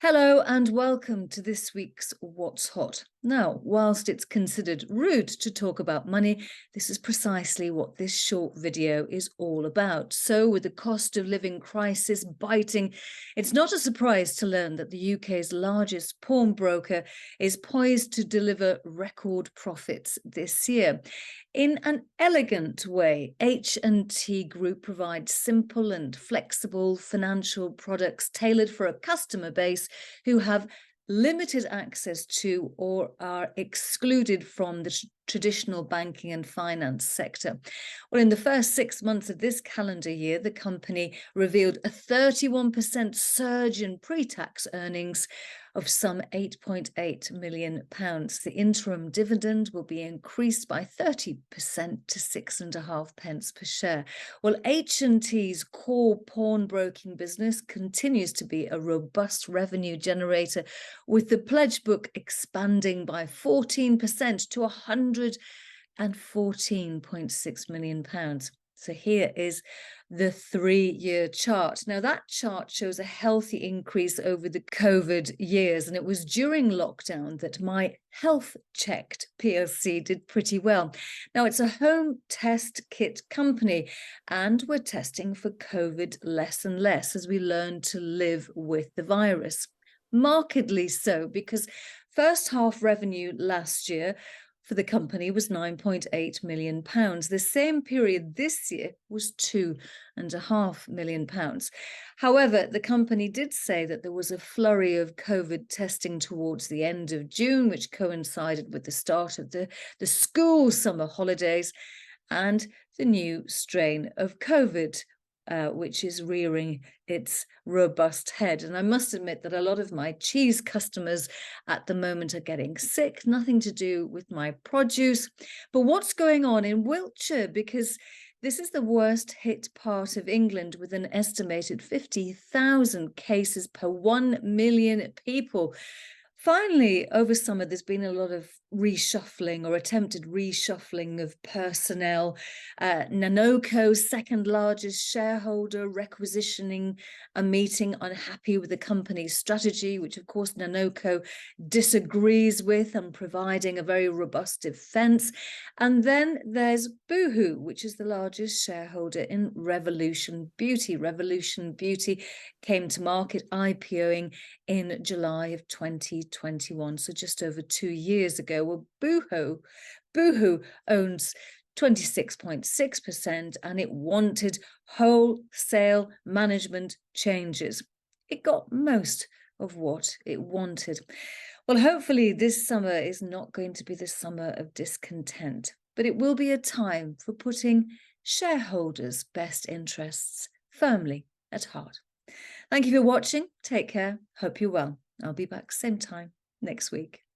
Hello and welcome to this week's What's Hot. Now, whilst it's considered rude to talk about money, this is precisely what this short video is all about. So with the cost of living crisis biting, it's not a surprise to learn that the UK's largest pawnbroker is poised to deliver record profits this year. In an elegant way, TGroup provides simple and flexible financial products tailored for a customer base who have limited access to or are excluded from the traditional banking and finance sector. Well, in the first 6 months of this calendar year, the company revealed a 31% surge in pre-tax earnings of some £8.8 million. The interim dividend will be increased by 30% to 6.5 pence per share. Well, H&T's core pawnbroking business continues to be a robust revenue generator, with the pledge book expanding by 14% to £114.6 million. So here is the 3-year chart. Now that chart shows a healthy increase over the COVID years, and it was during lockdown that My Health Checked PLC did pretty well. Now it's a home test kit company, and we're testing for COVID less and less as we learn to live with the virus. Markedly so, because first half revenue last year for the company was £9.8 million. The same period this year was £2.5 million. However, the company did say that there was a flurry of COVID testing towards the end of June, which coincided with the start of the school summer holidays and the new strain of COVID, which is rearing its robust head. And I must admit that a lot of my cheese customers at the moment are getting sick, nothing to do with my produce. But what's going on in Wiltshire? Because this is the worst hit part of England, with an estimated 50,000 cases per 1 million people. Finally, over summer, there's been a lot of reshuffling or attempted reshuffling of personnel. Nanoco's second largest shareholder requisitioning a meeting, unhappy with the company's strategy, which of course Nanoco disagrees with, and providing a very robust defence. And then there's Boohoo, which is the largest shareholder in Revolution Beauty. Revolution Beauty came to market IPOing in July of 2021, so just over 2 years ago. Well, Boohoo owns 26.6%, and it wanted wholesale management changes. It got most of what it wanted. Well, hopefully this summer is not going to be the summer of discontent, but it will be a time for putting shareholders' best interests firmly at heart. Thank you for watching. Take care. Hope you're well. I'll be back same time next week.